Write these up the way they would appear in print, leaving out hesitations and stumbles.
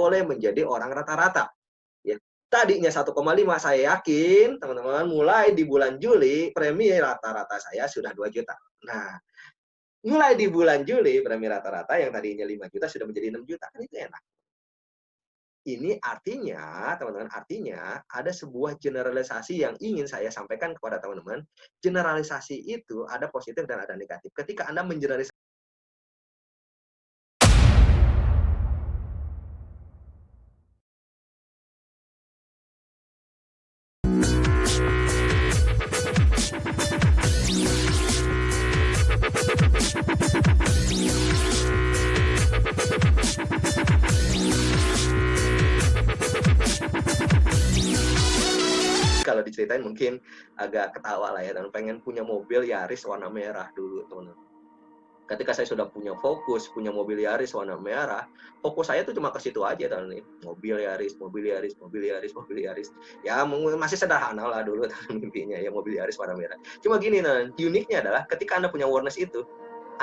boleh menjadi orang rata-rata. Ya. Tadinya 1,5, saya yakin teman-teman mulai di bulan Juli premi rata-rata saya sudah 2 juta. Nah, mulai di bulan Juli premi rata-rata yang tadinya 5 juta sudah menjadi 6 juta, kan itu enak. Ini artinya, teman-teman, artinya ada sebuah generalisasi yang ingin saya sampaikan kepada teman-teman. Generalisasi itu ada positif dan ada negatif. Ketika Anda mengeneralisasi kalau diceritain mungkin agak ketawa lah ya, dan pengen punya mobil Yaris warna merah dulu, teman-teman. Ketika saya sudah punya fokus, punya mobil Yaris warna merah, fokus saya tuh cuma ke situ aja, teman-teman. Mobil Yaris, mobil Yaris, mobil Yaris, mobil Yaris. Ya masih sederhana lah dulu mimpinya ya, mobil Yaris warna merah. Cuma gini, teman, uniknya adalah ketika Anda punya awareness itu,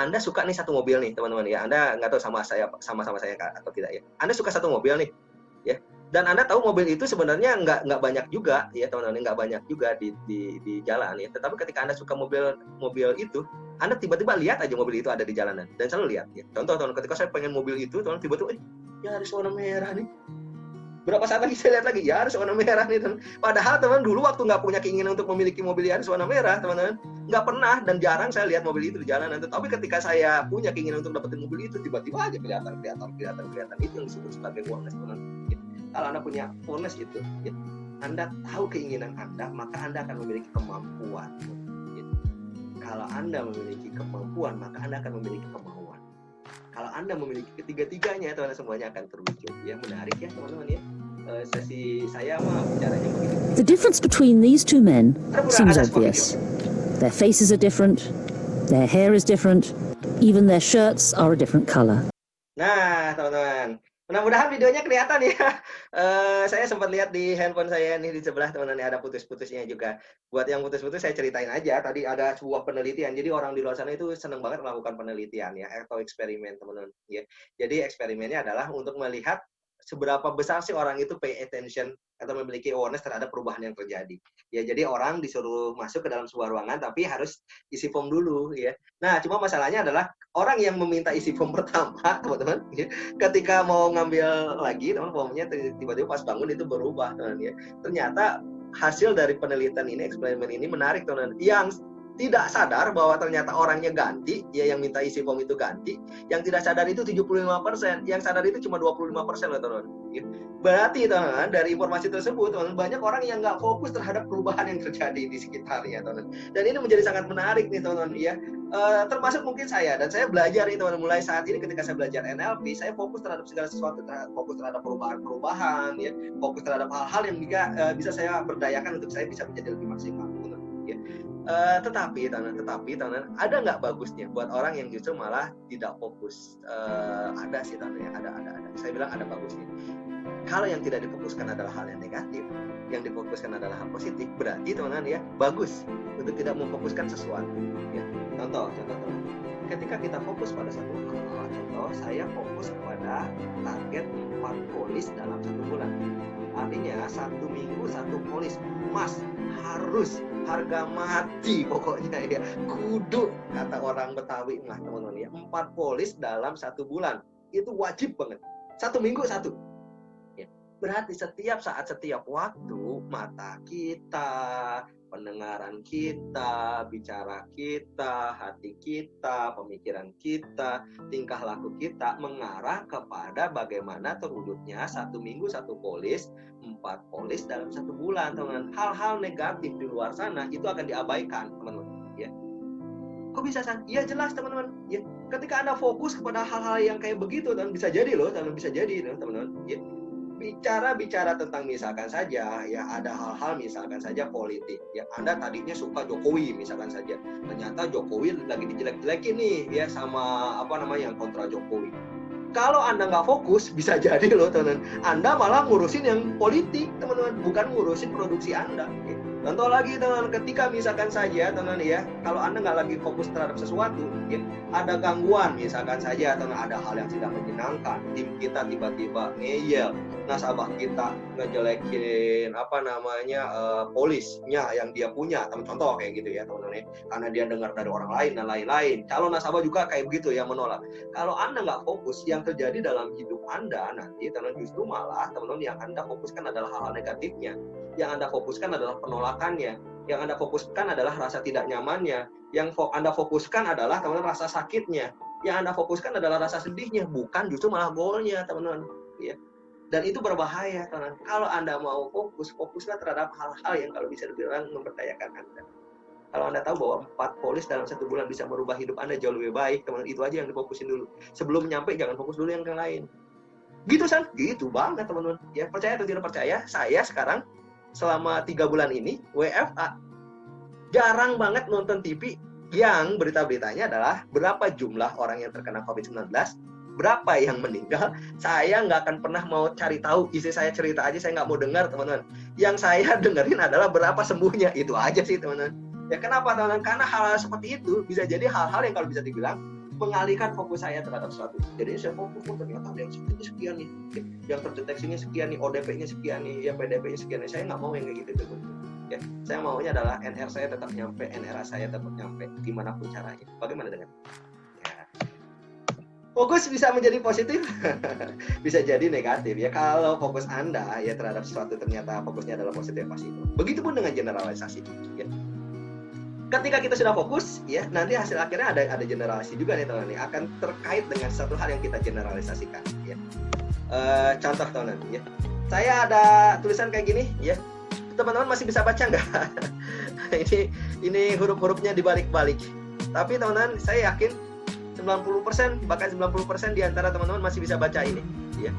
Anda suka nih satu mobil nih, teman-teman ya. Anda nggak tahu sama saya atau tidak ya. Anda suka satu mobil nih, ya. Dan Anda tahu mobil itu sebenarnya nggak banyak juga ya, teman-teman, nggak banyak juga di jalan ya. Tetapi ketika Anda suka mobil itu, Anda tiba-tiba lihat aja mobil itu ada di jalanan dan selalu lihat ya. Contoh, teman, ketika saya pengen mobil itu, teman, tiba-tiba ya harus warna merah nih. Berapa saat lagi saya lihat lagi, ya harus warna merah nih, teman. Padahal teman dulu waktu nggak punya keinginan untuk memiliki mobil Yaris warna merah, teman-teman, nggak pernah dan jarang saya lihat mobil itu di jalanan. Tapi ketika saya punya keinginan untuk dapetin mobil itu, tiba-tiba aja kelihatan. Itu yang disebut sebagai awareness, teman. Kalau Anda punya awareness itu, ya, Anda tahu keinginan Anda, maka Anda akan memiliki kemampuan. Ya. Kalau Anda memiliki kemampuan, maka Anda akan memiliki kemauan. Kalau Anda memiliki ketiga-tiganya, teman-teman, semuanya akan terwujud. Ya, menarik ya, teman-teman ya. Sesi saya mah bicaranya begitu. The difference between these two men seems obvious. Their faces are different, their hair is different, even their shirts are a different color. Nah, teman-teman, mudah-mudahan videonya kelihatan ya. Saya sempat lihat di handphone saya nih di sebelah, teman-teman, ada putus-putusnya juga. Buat yang putus-putus saya ceritain aja. Tadi ada sebuah penelitian. Jadi orang di luar sana itu senang banget melakukan penelitian ya, atau eksperimen, teman-teman. Ya. Jadi eksperimennya adalah untuk melihat seberapa besar sih orang itu pay attention atau memiliki awareness terhadap perubahan yang terjadi. Ya, jadi orang disuruh masuk ke dalam sebuah ruangan tapi harus isi form dulu ya. Nah, cuma masalahnya adalah orang yang meminta isi form pertama, teman-teman, ya, ketika mau ngambil lagi, teman, formnya tiba-tiba pas bangun itu berubah, teman ya. Ternyata hasil dari penelitian ini, eksperimen ini menarik, teman. Yang tidak sadar bahwa ternyata orangnya ganti, ya, yang minta isi form itu ganti. Yang tidak sadar itu 75%, yang sadar itu cuma 25% loh, teman. Ya. Berarti, teman, dari informasi tersebut, teman, banyak orang yang nggak fokus terhadap perubahan yang terjadi di sekitarnya, teman. Dan ini menjadi sangat menarik nih, teman, ya. Termasuk mungkin saya, dan saya belajar nih, teman, mulai saat ini ketika saya belajar NLP, saya fokus terhadap segala sesuatu, fokus terhadap perubahan, ya, fokus terhadap hal-hal yang bisa saya berdayakan untuk saya bisa menjadi lebih maksimal, teman, ya. Tetapi, teman, ada nggak bagusnya buat orang yang justru malah tidak fokus? Ada sih, teman, ya, ada. Saya bilang ada bagusnya. Kalau yang tidak difokuskan adalah hal yang negatif, yang difokuskan adalah hal positif, berarti, teman-teman ya, bagus untuk tidak memfokuskan sesuatu. Ya. Contoh, teman. Ketika kita fokus pada satu hal, contoh, saya fokus kepada target 4 polis dalam 1 bulan. Artinya 1 minggu 1 polis, Mas, harus harga mati pokoknya ya, kudu kata orang Betawi mah, teman-teman ya, 4 polis dalam 1 bulan itu wajib banget, 1 minggu 1 ya. Berarti setiap saat, setiap waktu, mata kita, pendengaran kita, bicara kita, hati kita, pemikiran kita, tingkah laku kita mengarah kepada bagaimana terwujudnya 1 minggu 1 polis, 4 polis dalam 1 bulan, teman. Hal-hal negatif di luar sana itu akan diabaikan, teman-teman. Ya. Kok bisa, San? Iya jelas, teman-teman. Ya. Ketika Anda fokus kepada hal-hal yang kayak begitu, teman, bisa jadi loh, bisa jadi, teman-teman. Ya. Bicara tentang misalkan saja ya, ada hal-hal misalkan saja politik ya, Anda tadinya suka Jokowi misalkan saja, ternyata Jokowi lagi dijelek-jelekin nih ya sama yang kontra Jokowi. Kalau Anda nggak fokus, bisa jadi loh, teman, Anda malah ngurusin yang politik, teman-teman, bukan ngurusin produksi Anda. Contoh lagi teman, ketika misalkan saja teman ya, kalau Anda nggak lagi fokus terhadap sesuatu, ya, ada gangguan misalkan saja teman, ada hal yang tidak menyenangkan, tim kita tiba-tiba ngeyel, nasabah kita ngejelekin polisnya yang dia punya, teman, contoh kayak gitu ya teman-teman, karena dia dengar dari orang lain dan lain-lain. Calon nasabah juga kayak begitu yang menolak. Kalau Anda nggak fokus, yang terjadi dalam hidup Anda nanti teman, justru malah teman-teman yang Anda fokuskan adalah hal-hal negatifnya. Yang Anda fokuskan adalah penolakannya, yang Anda fokuskan adalah rasa tidak nyamannya, yang Anda fokuskan adalah teman-teman rasa sakitnya, yang Anda fokuskan adalah rasa sedihnya, bukan justru malah goalnya teman-teman. Ya. Dan itu berbahaya teman-teman. Kalau Anda mau fokus, fokuslah terhadap hal-hal yang kalau bisa dibilang memperdayakan Anda. Kalau Anda tahu bahwa 4 polis dalam 1 bulan bisa merubah hidup Anda jauh lebih baik, teman-teman, itu aja yang difokusin dulu. Sebelum nyampe jangan fokus dulu yang lain. Gitu San, gitu banget teman-teman. Ya, percaya atau tidak percaya, saya sekarang selama 3 bulan ini WFA jarang banget nonton TV yang berita-beritanya adalah berapa jumlah orang yang terkena COVID-19, berapa yang meninggal. Saya nggak akan pernah mau cari tahu, isi saya cerita aja saya nggak mau dengar teman-teman. Yang saya dengerin adalah berapa sembuhnya, itu aja sih teman-teman. Ya kenapa teman-teman? Karena hal-hal seperti itu bisa jadi hal-hal yang kalau bisa dibilang mengalihkan fokus saya terhadap sesuatu. Jadi saya fokus, ternyata ada yang sekian nih, yang terdeteksinya sekian nih, ODP-nya sekian nih, ya PDP-nya sekian nih. Saya nggak mau yang kayak gitu teman-teman. Ya, saya maunya adalah NR saya tetap nyampe, NRA saya tetap nyampe, gimana pun caranya. Bagaimana dengan? Ya. Fokus bisa menjadi positif, bisa jadi negatif. Ya kalau fokus Anda ya terhadap sesuatu ternyata fokusnya adalah positif pasti itu. Begitupun dengan generalisasi. Ya. Ketika kita sudah fokus, ya nanti hasil akhirnya ada generalisasi juga nih teman-teman, akan terkait dengan satu hal yang kita generalisasikan. Ya. Contoh teman-teman, ya. Saya ada tulisan kayak gini, ya. Teman-teman masih bisa baca nggak? ini huruf-hurufnya dibalik-balik. Tapi teman-teman, saya yakin 90%, bahkan 90% di antara teman-teman masih bisa baca ini. Ya.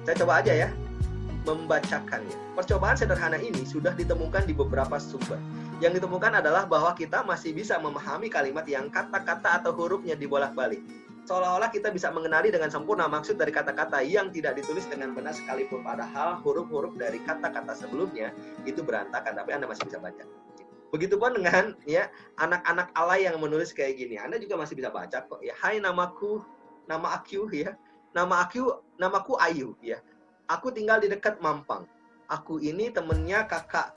Saya coba aja ya, membacakannya. Percobaan sederhana ini sudah ditemukan di beberapa sumber. Yang ditemukan adalah bahwa kita masih bisa memahami kalimat yang kata-kata atau hurufnya dibolak-balik. Seolah-olah kita bisa mengenali dengan sempurna maksud dari kata-kata yang tidak ditulis dengan benar sekalipun, padahal huruf-huruf dari kata-kata sebelumnya itu berantakan, tapi Anda masih bisa baca. Begitupun dengan ya anak-anak alay yang menulis kayak gini, Anda juga masih bisa baca kok. Ya, hai namaku ya, namaku Ayu ya. Aku tinggal di dekat Mampang. Aku ini temennya kakak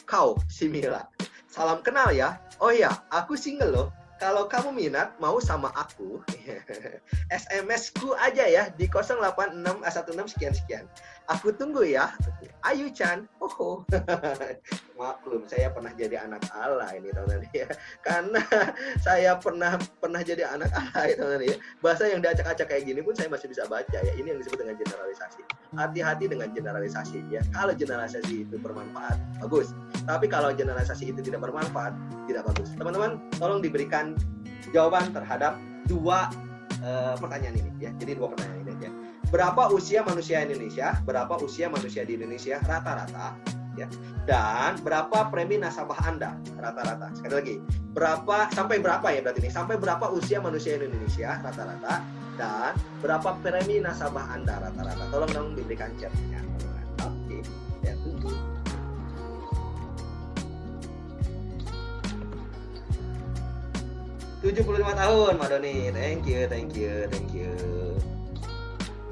kau, si Mila. Salam kenal ya. Oh ya, aku single loh. Kalau kamu minat mau sama aku, SMS-ku aja ya di 08616 sekian-sekian. Aku tunggu ya. Ayu Chan. Oh. Maklum, saya pernah jadi anak alay nih teman-teman ya. Karena saya pernah jadi anak alay teman-teman ya. Bahasa yang diacak-acak kayak gini pun saya masih bisa baca ya. Ini yang disebut dengan generalisasi. Hati-hati dengan generalisasi ya. Kalau generalisasi itu bermanfaat, bagus. Tapi kalau generalisasi itu tidak bermanfaat, tidak bagus. Teman-teman, tolong diberikan jawaban terhadap 2 pertanyaan ini ya. Jadi 2 pertanyaan ini aja. Berapa usia manusia Indonesia? Berapa usia manusia di Indonesia rata-rata? Ya. Dan berapa premi nasabah Anda rata-rata? Sekali lagi, sampai berapa ya berarti ini? Sampai berapa usia manusia Indonesia rata-rata? Dan berapa premi nasabah Anda rata-rata? Tolong dong diberikan chatnya. Oke, ya tunggu. 75 tahun, Mbak Doni. Thank you.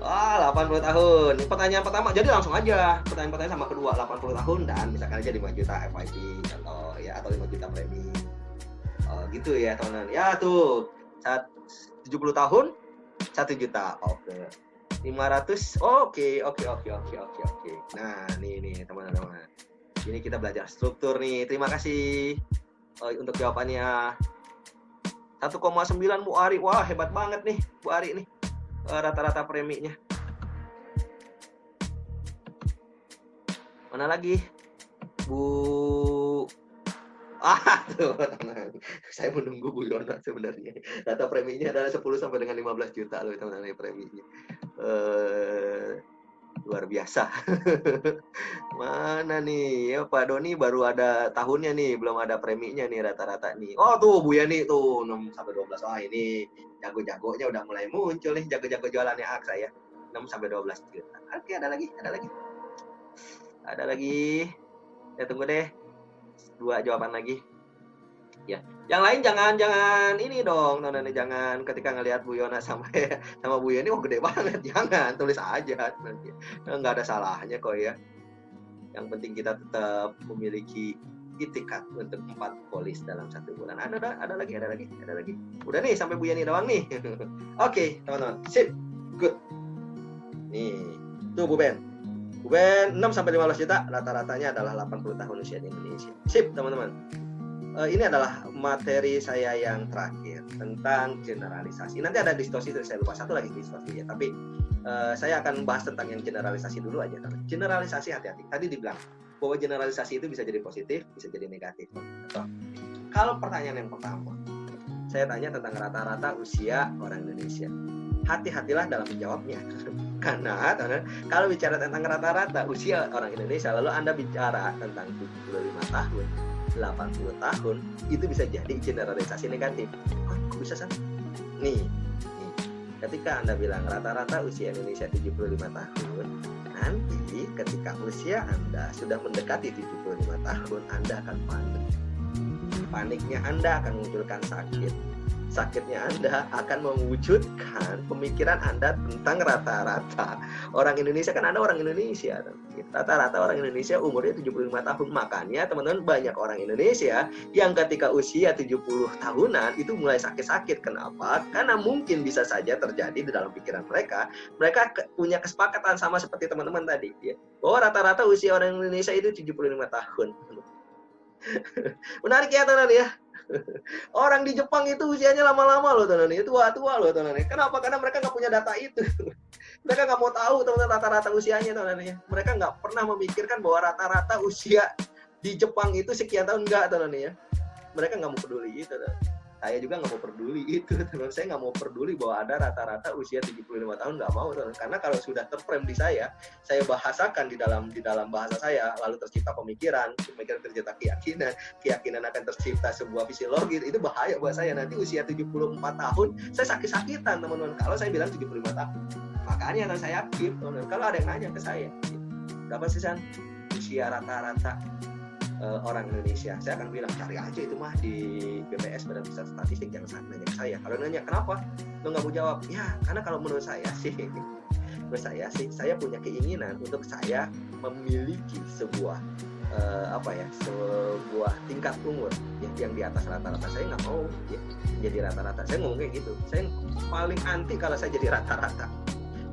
Wah, 80 tahun. Ini pertanyaan pertama, jadi langsung aja. Pertanyaan sama kedua, 80 tahun dan misalkan aja 5 juta FYP contoh ya, atau 5 juta premi. Gitu ya, teman-teman. Ya tuh, 70 tahun 1 juta. Oke. 500. Oke. Nah, nih teman-teman. Ini kita belajar struktur nih. Terima kasih untuk jawabannya. 1,9 Bu Ari. Wah, hebat banget nih Bu Ari nih. Rata-rata preminya. Mana lagi? Bu tuh, teman-teman. Saya menunggu Bu Yona sebenarnya. Data preminya adalah 10 sampai dengan 15 juta loh teman-teman preminya. Luar biasa. Mana nih? Ya Pak Doni baru ada tahunnya nih, belum ada preminya nih rata-rata nih. Oh tuh Bu Yani tuh 6 sampai 12. Wah, ini jago-jagonya udah mulai muncul nih, jago-jago jualannya Aksa ya. 6 sampai 12 juta. Oke, ada lagi. Ya tunggu deh. 2 jawaban lagi. Ya, yang lain jangan ini dong, nontonnya jangan ketika ngelihat Bu Yona sama sama Bu Yeni, wah gede banget, jangan, tulis aja nanti. Nggak ada salahnya kok ya. Yang penting kita tetap memiliki itikad untuk 4 polis dalam 1 bulan. Ada lagi. Udah nih sampai Bu Yeni doang nih. Oke, teman-teman. Sip. Good. Nih, tuh Bu Ben. Bu Ben 6 sampai 15 juta, rata-ratanya adalah 80 tahun usia di Indonesia. Sip, teman-teman. Ini adalah materi saya yang terakhir tentang generalisasi. Nanti ada distorsi, saya lupa satu lagi distorsi ya. Tapi saya akan bahas tentang yang generalisasi dulu aja. Generalisasi hati-hati. Tadi dibilang bahwa generalisasi itu bisa jadi positif, bisa jadi negatif. Kalau pertanyaan yang pertama, saya tanya tentang rata-rata usia orang Indonesia. Hati-hatilah dalam menjawabnya. Karena kalau bicara tentang rata-rata usia orang Indonesia, lalu Anda bicara tentang 75 tahun, 80 tahun, itu bisa jadi generalisasi negatif. Kok bisa sih? Nih, ketika Anda bilang rata-rata usia Indonesia 75 tahun, nanti ketika usia Anda sudah mendekati 75 tahun, Anda akan panik. Paniknya Anda akan memunculkan sakit. Sakitnya Anda akan mewujudkan pemikiran Anda tentang rata-rata orang Indonesia. Kan Anda orang Indonesia, rata-rata orang Indonesia umurnya 75 tahun. Makanya teman-teman, banyak orang Indonesia yang ketika usia 70 tahunan itu mulai sakit-sakit. Kenapa? Karena mungkin bisa saja terjadi di dalam pikiran mereka punya kesepakatan sama seperti teman-teman tadi ya, bahwa rata-rata usia orang Indonesia itu 75 tahun. Menarik ya teman-teman ya. Orang di Jepang itu usianya lama-lama loh teman-teman, itu tua-tua loh teman-teman. Kenapa? Karena mereka nggak punya data itu. Mereka nggak mau tahu teman-teman rata-rata usianya teman-teman. Mereka nggak pernah memikirkan bahwa rata-rata usia di Jepang itu sekian tahun, enggak teman-teman ya. Mereka nggak mau peduli itu. Saya juga nggak mau peduli itu teman-teman. Saya nggak mau peduli bahwa ada rata-rata usia 75 tahun, nggak mau teman-teman. Karena kalau sudah terframe di saya bahasakan di dalam bahasa saya, lalu tercipta pemikiran tercipta keyakinan akan tercipta sebuah fisiologi, itu bahaya buat saya. Nanti usia 74 tahun saya sakit-sakitan teman-teman kalau saya bilang 75 tahun. Makanya saya keep teman-teman. Kalau ada yang nanya ke saya, berapa sih San usia rata-rata orang Indonesia, saya akan bilang cari aja itu mah di BPS, Badan Pusat Statistik, yang nanya ke saya. Kalau nanya kenapa lo nggak mau jawab, ya karena kalau menurut saya sih saya punya keinginan untuk saya memiliki sebuah sebuah tingkat umur yang di atas rata-rata. Saya nggak mau jadi rata-rata. Saya ngomong kayak gitu. Saya paling anti kalau saya jadi rata-rata.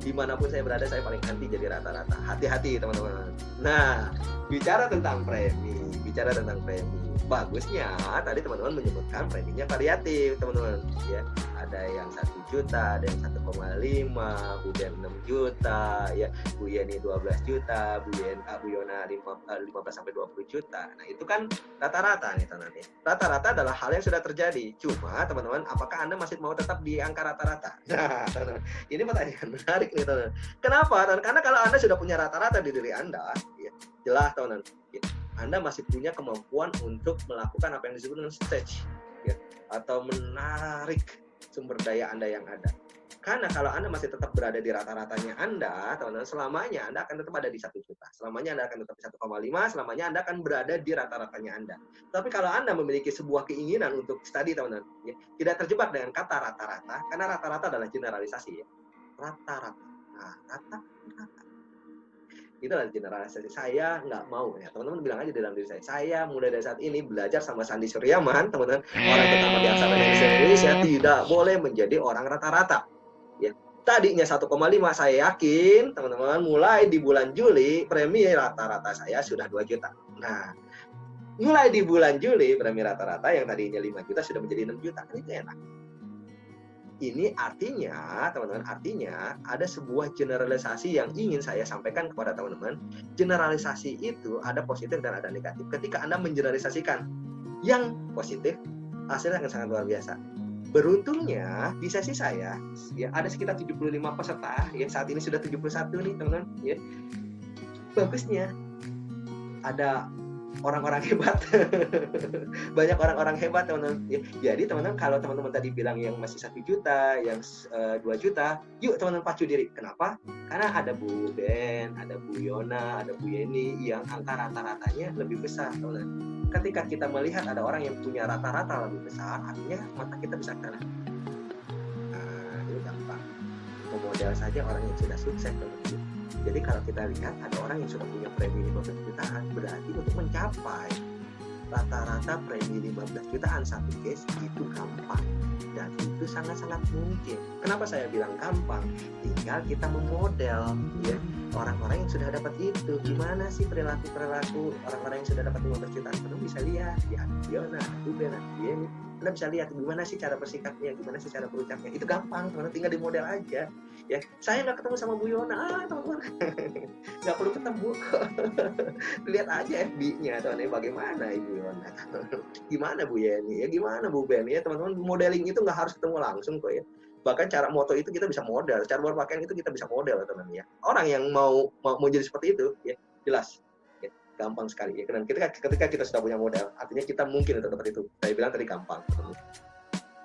Dimanapun saya berada, saya paling anti jadi rata-rata. Hati-hati teman-teman. Nah, bicara tentang premi, bagusnya tadi teman-teman menyebutkan preminya variatif teman-teman ya. Ada yang 1 juta, ada yang 1,5, Bu Ben 6 juta ya, Bu Yeni 12 juta, Bu Yona 15 sampai 20 juta. Nah, itu kan rata-rata nih teman-teman. Rata-rata adalah hal yang sudah terjadi. Cuma teman-teman, apakah Anda masih mau tetap di angka rata-rata? Nah, teman-teman, ini pertanyaan menarik nih teman-teman. Kenapa? Karena kalau Anda sudah punya rata-rata di diri Anda, ya, jelas teman-teman, ya, Anda masih punya kemampuan untuk melakukan apa yang disebut dengan stage ya, atau menarik sumber daya Anda yang ada. Karena kalau Anda masih tetap berada di rata-ratanya Anda, teman-teman, selamanya Anda akan tetap ada di 1 juta. Selamanya Anda akan tetap di 1,5, selamanya Anda akan berada di rata-ratanya Anda. Tapi kalau Anda memiliki sebuah keinginan untuk study, teman-teman, ya, tidak terjebak dengan kata rata-rata, karena rata-rata adalah generalisasi ya. Rata-rata. Nah, rata-rata. Itu adalah generalisasi. Saya nggak mau ya, teman-teman bilang aja dalam diri saya mulai dari saat ini belajar sama Sandi Suryaman, teman-teman, orang pertama di aksara Indonesia tidak boleh menjadi orang rata-rata ya. Tadinya 1,5, saya yakin teman-teman mulai di bulan Juli premi rata-rata saya sudah 2 juta. Nah, mulai di bulan Juli premi rata-rata yang tadinya 5 juta sudah menjadi 6 juta. Kan itu enak. Ini artinya, teman-teman, ada sebuah generalisasi yang ingin saya sampaikan kepada teman-teman. Generalisasi itu ada positif dan ada negatif. Ketika Anda mengeneralisasikan yang positif, hasilnya akan sangat luar biasa. Beruntungnya di sesi saya ya ada sekitar 75 peserta yang saat ini sudah 71 nih teman-teman ya. Bagusnya ada orang-orang hebat. Banyak orang-orang hebat teman-teman ya. Jadi teman-teman, kalau teman-teman tadi bilang yang masih 1 juta, yang 2 juta, yuk teman-teman pacu diri. Kenapa? Karena ada Bu Ben, ada Bu Bu Yona, ada Bu Yeni yang angka rata-ratanya lebih besar, teman-teman. Ketika kita melihat ada orang yang punya rata-rata lebih besar, artinya mata kita bisa ke sana. Nah, ini gampang. Memodel saja orang yang sudah sukses, teman-teman. Jadi kalau kita lihat ada orang yang sudah punya premi 15 jutaan, berarti untuk mencapai rata-rata premi 15 jutaan satu case itu gampang. Dan itu sangat-sangat mungkin. Kenapa saya bilang gampang? Tinggal kita memodel ya orang-orang yang sudah dapat itu. Gimana sih perilaku orang-orang yang sudah dapat 15 jutaan? Anda bisa lihat ya, Fiona, Ruben, ini. Anda bisa lihat gimana sih cara bersikapnya, gimana sih cara berucapnya. Itu gampang, teman-teman, tinggal dimodel aja. Ya, saya nggak ketemu sama Bu Yona, teman-teman. Nggak perlu ketemu. Lihat aja FB-nya, teman-teman, bagaimana Ibu Yona. Gimana Bu Yeni, ya gimana Bu Ben, ya teman-teman, modeling itu nggak harus ketemu langsung kok ya. Bahkan cara moto itu kita bisa model, cara berpakaian itu kita bisa model, teman-teman ya. Orang yang mau jadi seperti itu, ya jelas. Gampang sekali ya. Dan ketika kita sudah punya modal, artinya kita mungkin untuk dapat itu. Saya bilang tadi gampang.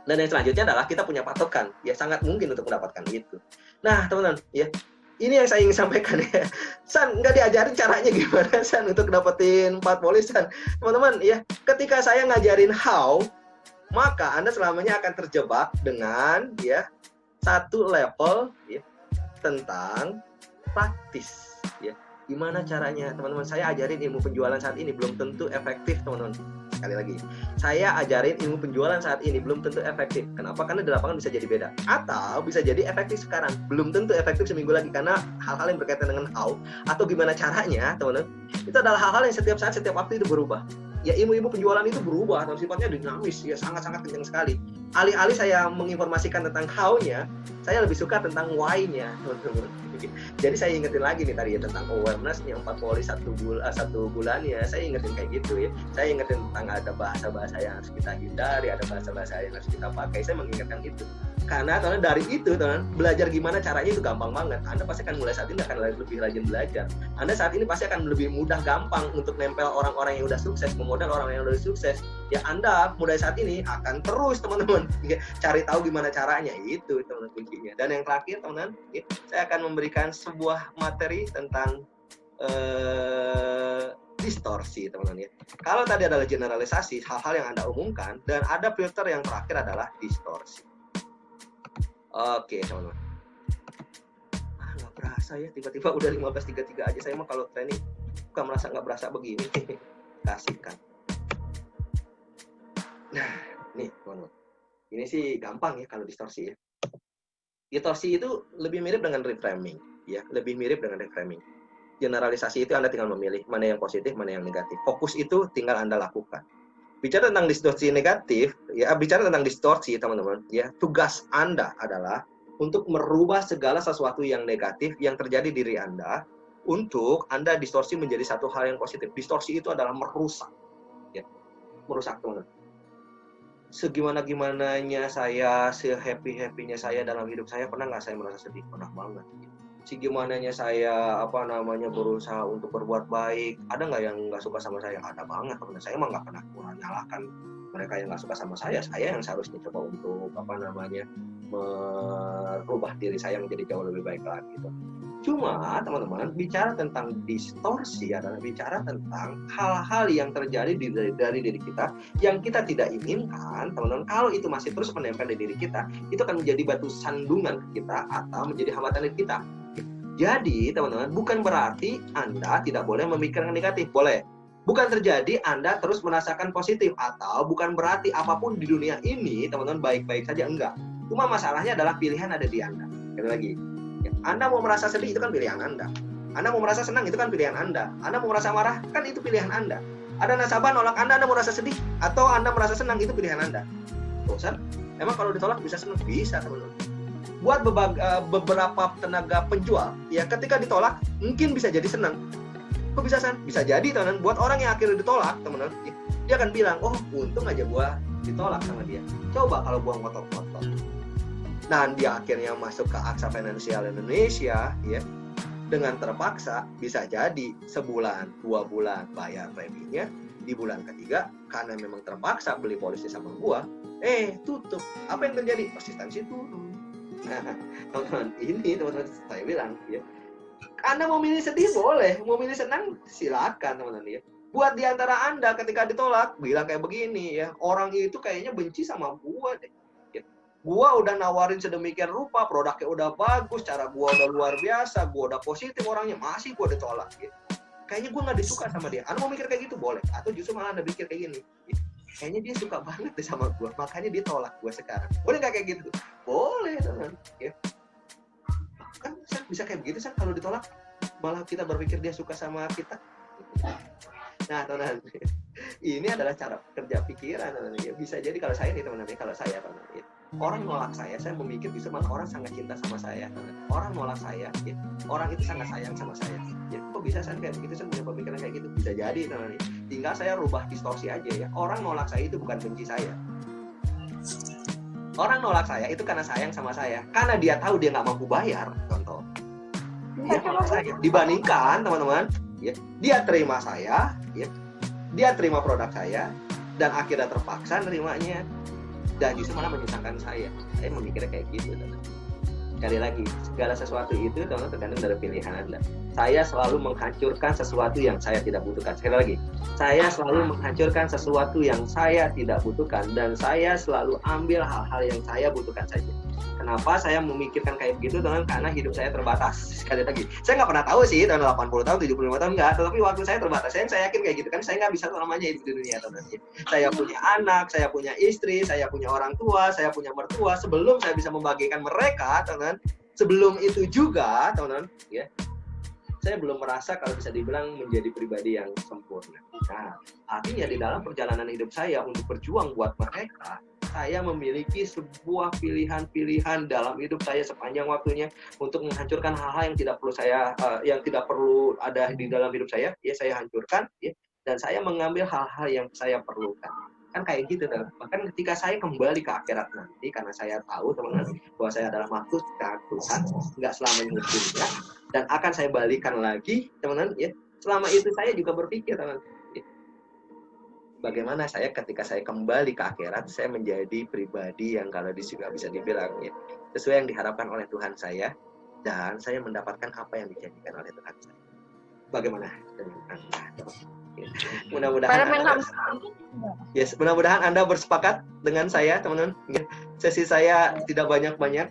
Dan yang selanjutnya adalah kita punya patokan, ya sangat mungkin untuk mendapatkan itu. Nah, teman-teman, ya ini yang saya ingin sampaikan ya. San, nggak diajarin caranya gimana San untuk dapetin 4 polis San. Teman-teman, ya ketika saya ngajarin how, maka Anda selamanya akan terjebak dengan ya satu level ya tentang praktis ya. Gimana caranya, teman-teman? Saya ajarin ilmu penjualan saat ini belum tentu efektif, teman-teman. Sekali lagi, saya ajarin ilmu penjualan saat ini belum tentu efektif. Kenapa? Karena di lapangan bisa jadi beda. Atau bisa jadi efektif sekarang, belum tentu efektif seminggu lagi. Karena hal-hal yang berkaitan dengan how atau gimana caranya, teman-teman, itu adalah hal-hal yang setiap saat, setiap waktu itu berubah. Ya, ilmu-ilmu penjualan itu berubah, atau sifatnya dinamis, ya sangat-sangat kencang sekali. Alih-alih saya menginformasikan tentang how-nya, saya lebih suka tentang why-nya, teman-teman. Jadi saya ingetin lagi nih tadi ya tentang awareness yang 4 polis satu bulan ya. Saya ingetin kayak gitu ya. Saya ingetin tentang ada bahasa-bahasa yang harus kita hindari, ada bahasa-bahasa yang harus kita pakai. Saya mengingatkan itu. Karena dari itu, teman, belajar gimana caranya itu gampang banget. Anda pasti akan mulai saat ini akan lebih rajin belajar. Anda saat ini pasti akan lebih mudah gampang untuk nempel orang-orang yang udah sukses, memodel orang yang udah sukses. Ya Anda mulai saat ini akan terus, teman-teman, cari tahu gimana caranya. Itu, teman-teman, kuncinya. Dan yang terakhir, teman-teman, saya akan memberikan sebuah materi tentang distorsi, teman-teman ya. Kalau tadi adalah generalisasi, hal-hal yang Anda umumkan, dan ada filter yang terakhir adalah distorsi. Oke, teman-teman. Nggak berasa ya, tiba-tiba udah 15.33 aja. Saya mah kalau training bukan merasa nggak berasa begini. Kasihkan. Nah, nih, teman-teman. Ini sih gampang ya kalau distorsi ya. Distorsi itu lebih mirip dengan reframing, ya, lebih mirip dengan reframing. Generalisasi itu Anda tinggal memilih mana yang positif, mana yang negatif. Fokus itu tinggal Anda lakukan. Bicara tentang distorsi negatif, ya bicara tentang distorsi, teman-teman, ya tugas Anda adalah untuk merubah segala sesuatu yang negatif yang terjadi di diri Anda untuk Anda distorsi menjadi satu hal yang positif. Distorsi itu adalah merusak, ya, merusak, teman-teman. Segimana-gimananya saya, se-happy-happynya saya dalam hidup saya, pernah nggak saya merasa sedih? Pernah banget. Segimananya saya berusaha untuk berbuat baik, ada nggak yang nggak suka sama saya? Ada banget, teman. Saya emang nggak pernah menyalahkan mereka yang nggak suka sama saya yang seharusnya coba untuk merubah diri saya menjadi jauh lebih baik lagi gitu. Cuma teman-teman, bicara tentang distorsi adalah bicara tentang hal-hal yang terjadi dari diri kita yang kita tidak inginkan, teman-teman. Kalau itu masih terus menempel di diri kita, itu akan menjadi batu sandungan kita atau menjadi hambatan diri kita. Jadi, teman-teman, bukan berarti Anda tidak boleh memikirkan negatif. Boleh. Bukan terjadi Anda terus merasakan positif. Atau bukan berarti apapun di dunia ini, teman-teman, baik-baik saja. Enggak. Cuma masalahnya adalah pilihan ada di Anda. Sekali lagi. Anda mau merasa sedih, itu kan pilihan Anda. Anda mau merasa senang, itu kan pilihan Anda. Anda mau merasa marah, kan itu pilihan Anda. Ada nasabah nolak Anda merasa sedih. Atau Anda merasa senang, itu pilihan Anda. Bosan? Emang kalau ditolak bisa senang? Bisa, teman-teman. Buat beberapa tenaga penjual, ya ketika ditolak mungkin bisa jadi senang. Kok bisa San? Bisa jadi, teman-teman. Buat orang yang akhirnya ditolak, teman-teman, dia akan bilang, oh untung aja gua ditolak sama dia. Coba kalau gua ngotot-ngotot. Dan dia akhirnya masuk ke Aksa Finansial Indonesia, ya dengan terpaksa bisa jadi sebulan, 2 bulan bayar preminya, di bulan ketiga karena memang terpaksa beli polisnya sama gua, tutup. Apa yang terjadi? Persistensi turun. Nah, teman-teman, ini teman-teman saya bilang ya, Anda mau milih sedih boleh, mau milih senang silakan teman-teman ya. Buat di antara Anda ketika ditolak bilang kayak begini ya, orang itu kayaknya benci sama gua deh. Ya. Gua udah nawarin sedemikian rupa, produknya udah bagus, cara gua udah luar biasa, gua udah positif orangnya, masih gua ditolak gitu. Kayaknya gua nggak disuka sama dia. Anda mau mikir kayak gitu boleh, atau justru malah Anda pikir kayak gini. Ya. Kayaknya dia suka banget deh sama gua, makanya dia tolak gua sekarang. Boleh nggak kayak gitu? Boleh teman. Ya. Kan bisa kayak begitu kan kalau ditolak malah kita berpikir dia suka sama kita. Nah, teman-teman, ini adalah cara kerja pikiran, teman-teman. Ya, bisa jadi kalau saya nih, teman-teman, kalau saya, teman-teman, ya, orang nolak saya memikir bisa malah orang sangat cinta sama saya. Teman-teman. Orang nolak saya, ya, orang itu sangat sayang sama saya. Ya, kok bisa saya kayak begitu, saya punya pemikiran kayak gitu? Bisa jadi, teman-teman. Tinggal saya rubah distorsi aja ya. Orang nolak saya itu bukan benci saya. Orang nolak saya itu karena sayang sama saya. Karena dia tahu dia nggak mampu bayar, contoh. Dia nolak saya. Dibandingkan, teman-teman, ya, dia terima saya, ya, dia terima produk saya, dan akhirnya terpaksa nerimanya, dan justru malah menyusahkan saya. Saya memikirnya kayak gitu, teman. Sekali lagi, segala sesuatu itu teman tergantung dari pilihan Anda. Saya selalu menghancurkan sesuatu yang saya tidak butuhkan. Sekali lagi, saya selalu menghancurkan sesuatu yang saya tidak butuhkan, dan saya selalu ambil hal-hal yang saya butuhkan saja. Kenapa saya memikirkan kayak begitu, teman? Karena hidup saya terbatas. Sekali lagi, saya nggak pernah tahu sih tahun 80 tahun, 75 tahun nggak, tetapi waktu saya terbatas. Saya yakin kayak gitu kan, saya nggak bisa namanya hidup di dunia, teman. Saya punya anak, saya punya istri, saya punya orang tua, saya punya mertua. Sebelum saya bisa membagikan mereka, teman, sebelum itu juga, teman, ya, saya belum merasa kalau bisa dibilang menjadi pribadi yang sempurna. Nah, artinya di dalam perjalanan hidup saya untuk berjuang buat mereka, saya memiliki sebuah pilihan-pilihan dalam hidup saya sepanjang waktunya untuk menghancurkan hal-hal yang tidak perlu yang tidak perlu ada di dalam hidup saya. Ya, saya hancurkan, ya, dan saya mengambil hal-hal yang saya perlukan. Kan kayak gitu, teman. Bahkan ketika saya kembali ke akhirat nanti, karena saya tahu, teman-teman, bahwa saya adalah makhluk Tuhan, nggak selamanya dunia, dan akan saya balikan lagi, teman-teman, ya. Selama itu saya juga berpikir, teman, ya, bagaimana saya ketika saya kembali ke akhirat, saya menjadi pribadi yang kalau juga bisa dibilang, ya, sesuai yang diharapkan oleh Tuhan saya, dan saya mendapatkan apa yang dijanjikan oleh Tuhan saya. Bagaimana dengan Anda? Mudah-mudahan Anda, yes, mudah-mudahan Anda bersepakat dengan saya, teman-teman. Sesi saya tidak banyak-banyak.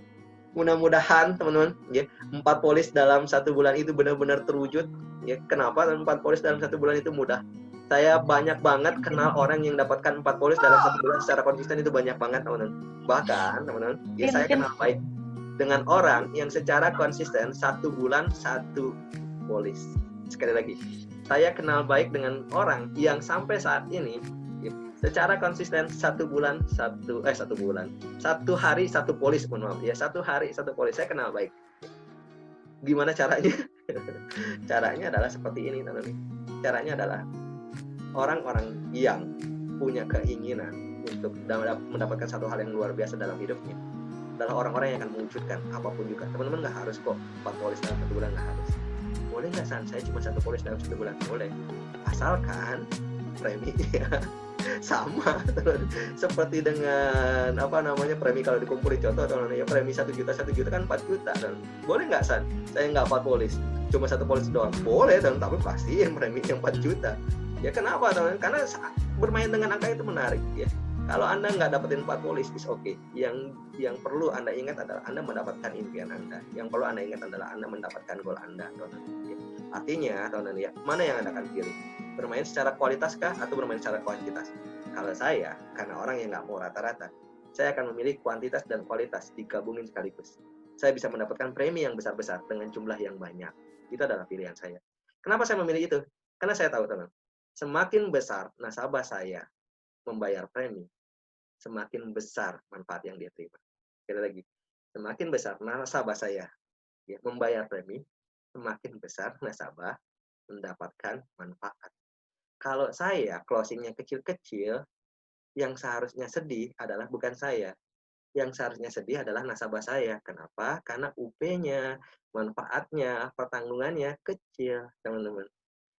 Mudah-mudahan, teman-teman, ya, 4 polis dalam 1 bulan itu benar-benar terwujud. Ya, kenapa 4 polis dalam 1 bulan itu mudah? Saya banyak banget kenal orang yang dapatkan 4 polis dalam 1 bulan secara konsisten, itu banyak banget, teman-teman. Bahkan, teman-teman, ya, saya kenal baik dengan orang yang secara konsisten 1 bulan 1 polis. Sekali lagi, saya kenal baik dengan orang yang sampai saat ini secara konsisten 1 hari 1 polis, mohon maaf ya, 1 hari 1 polis, saya kenal baik. Gimana caranya? Caranya adalah seperti ini, teman-teman. Caranya adalah orang-orang yang punya keinginan untuk mendapatkan satu hal yang luar biasa dalam hidupnya adalah orang-orang yang akan mewujudkan apapun juga. Teman-teman nggak harus kok 4 polis dalam 1 bulan, nggak harus. Boleh nggak, San? Saya cuma 1 polis dalam 1 bulan? Boleh. Asalkan preminya sama, seperti dengan premi kalau dikumpulin, contoh ya, premi 1 juta kan 4 juta, dan boleh nggak, San? Saya nggak 4 polis, cuma 1 polis doang. Boleh, dan tapi pastiin premi yang 4 juta. Ya kenapa, teman? Karena bermain dengan angka itu menarik, ya. Kalau Anda nggak dapetin 4 polis, is okay. Yang perlu Anda ingat adalah Anda mendapatkan impian Anda. Yang perlu Anda ingat adalah Anda mendapatkan goal Anda, teman. Artinya, teman-teman, ya, mana yang Anda akan pilih? Bermain secara kualitas kah atau bermain secara kuantitas? Kalau saya, karena orang yang nggak mau rata-rata, saya akan memilih kuantitas dan kualitas digabungin sekaligus. Saya bisa mendapatkan premi yang besar-besar dengan jumlah yang banyak. Itu adalah pilihan saya. Kenapa saya memilih itu? Karena saya tahu, teman, semakin besar nasabah saya membayar premi, semakin besar manfaat yang dia terima. Sekali lagi, semakin besar nasabah saya ya membayar premi, semakin besar nasabah mendapatkan manfaat. Kalau saya closingnya kecil-kecil, yang seharusnya sedih adalah bukan saya. Yang seharusnya sedih adalah nasabah saya. Kenapa? Karena UP-nya, manfaatnya, pertanggungannya kecil, teman-teman.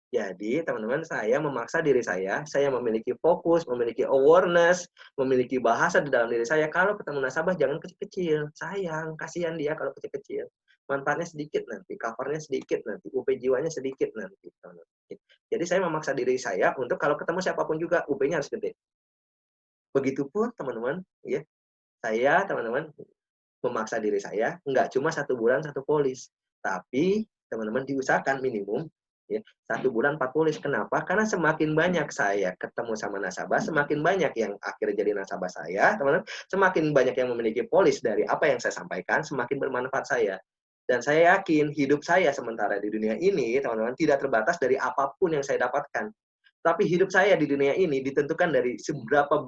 Jadi, teman-teman, saya memaksa diri saya memiliki fokus, memiliki awareness, memiliki bahasa di dalam diri saya. Kalau ketemu nasabah, jangan kecil-kecil. Sayang, kasihan dia kalau kecil-kecil. manfaatnya sedikit nanti, cover-nya sedikit nanti, UP jiwanya sedikit nanti, teman-teman. Jadi saya memaksa diri saya untuk kalau ketemu siapapun juga UP-nya harus gede. Begitupun teman-teman, ya, saya teman-teman memaksa diri saya nggak cuma 1 bulan 1 polis, tapi teman-teman diusahakan minimum ya 1 bulan 4 polis. Kenapa? Karena semakin banyak saya ketemu sama nasabah, semakin banyak yang akhirnya jadi nasabah saya, teman-teman, semakin banyak yang memiliki polis dari apa yang saya sampaikan, semakin bermanfaat saya. Dan saya yakin hidup saya sementara di dunia ini, teman-teman, tidak terbatas dari apapun yang saya dapatkan. Tapi hidup saya di dunia ini ditentukan dari seberapa